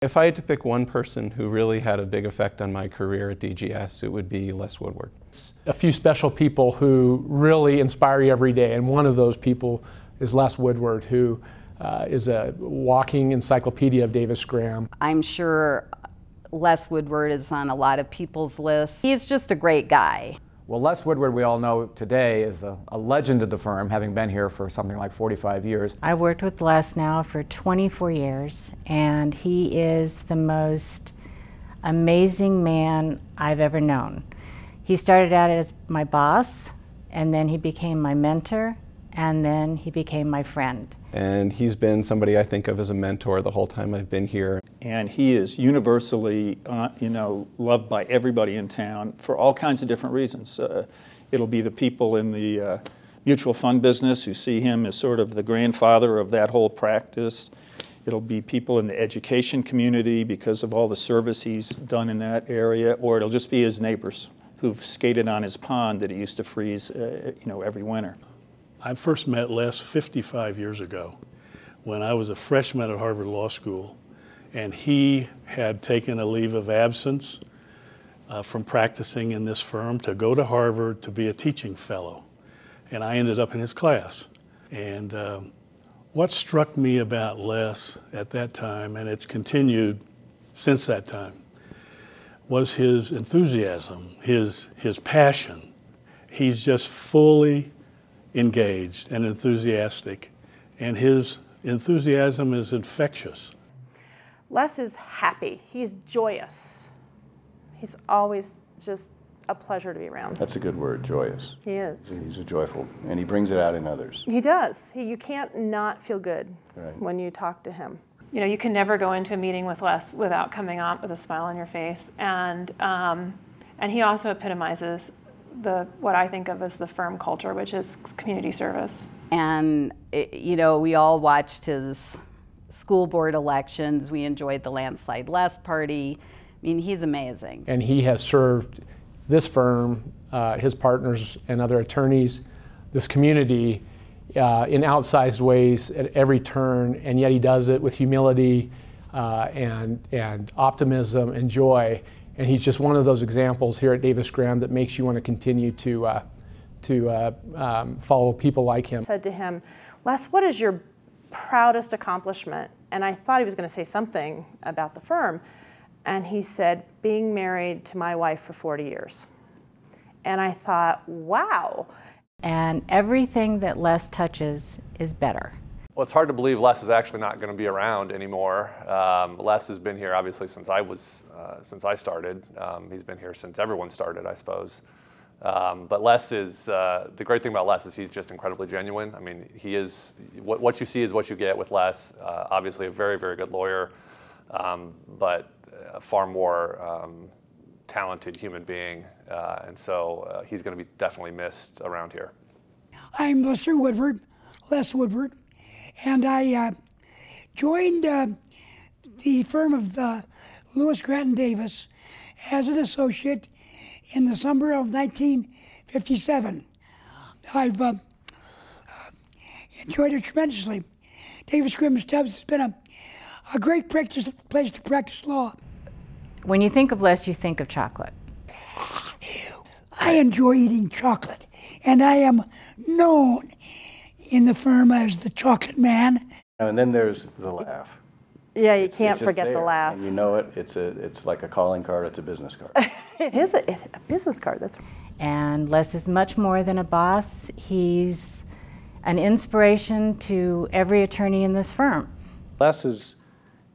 If I had to pick one person who really had a big effect on my career at DGS, it would be Les Woodward. A few special people who really inspire you every day, and one of those people is Les Woodward, who is a walking encyclopedia of Davis Graham. I'm sure Les Woodward is on a lot of people's lists. He's just a great guy. Well, Les Woodward, we all know today, is a legend of the firm, having been here for something like 45 years. I've worked with Les now for 24 years, and he is the most amazing man I've ever known. He started out as my boss, and then he became my mentor, and then he became my friend. And he's been somebody I think of as a mentor the whole time I've been here. And he is universally, loved by everybody in town for all kinds of different reasons. It'll be the people in the mutual fund business who see him as sort of the grandfather of that whole practice. It'll be people in the education community because of all the service he's done in that area, or it'll just be his neighbors who've skated on his pond that he used to freeze, every winter. I first met Les 55 years ago when I was a freshman at Harvard Law School, and he had taken a leave of absence from practicing in this firm to go to Harvard to be a teaching fellow. And I ended up in his class. And what struck me about Les at that time, and it's continued since that time, was his enthusiasm, his passion. He's just fully engaged and enthusiastic, and his enthusiasm is infectious. Les is happy. He's joyous. He's always just a pleasure to be around. That's a good word, joyous. He is. He's a joyful, and he brings it out in others. He does. You can't not feel good Right. when you talk to him. You know, you can never go into a meeting with Les without coming out with a smile on your face, and he also epitomizes what I think of as the firm culture, which is community service. And, we all watched his school board elections. We enjoyed the landslide Les party. I mean, he's amazing. And he has served this firm, his partners and other attorneys, this community in outsized ways at every turn, and yet he does it with humility and optimism and joy. And he's just one of those examples here at Davis Graham that makes you want to continue to follow people like him. I said to him, Les, what is your proudest accomplishment? And I thought he was going to say something about the firm. And he said, being married to my wife for 40 years. And I thought, wow. And everything that Les touches is better. Well, it's hard to believe Les is actually not going to be around anymore. Les has been here obviously since I started. He's been here since everyone started, I suppose. But Les is, the great thing about Les is he's just incredibly genuine. I mean, he is, what you see is what you get with Les. Obviously a very, very good lawyer, but a far more talented human being. And so he's going to be definitely missed around here. I'm Mr. Woodward, Les Woodward, and I joined the firm of Lewis Granton Davis as an associate in the summer of 1957. I've enjoyed it tremendously. Davis Graham Stubbs has been a great place to practice law. When you think of Les, you think of chocolate. I enjoy eating chocolate, and I am known in the firm as the chocolate man. And then there's the laugh. Yeah, you can't forget the laugh. And you know it, it's like a calling card, it's a business card. It is a business card. That's. And Les is much more than a boss. He's an inspiration to every attorney in this firm.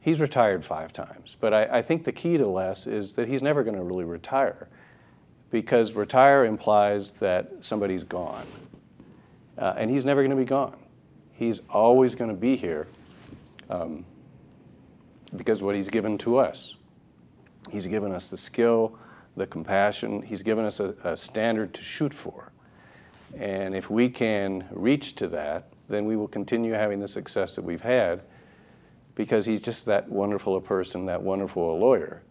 He's retired 5 times, but I think the key to Les is that he's never going to really retire, because retire implies that somebody's gone. And he's never going to be gone. He's always going to be here because what he's given to us. He's given us the skill, the compassion. He's given us a standard to shoot for. And if we can reach to that, then we will continue having the success that we've had, because he's just that wonderful a person, that wonderful a lawyer.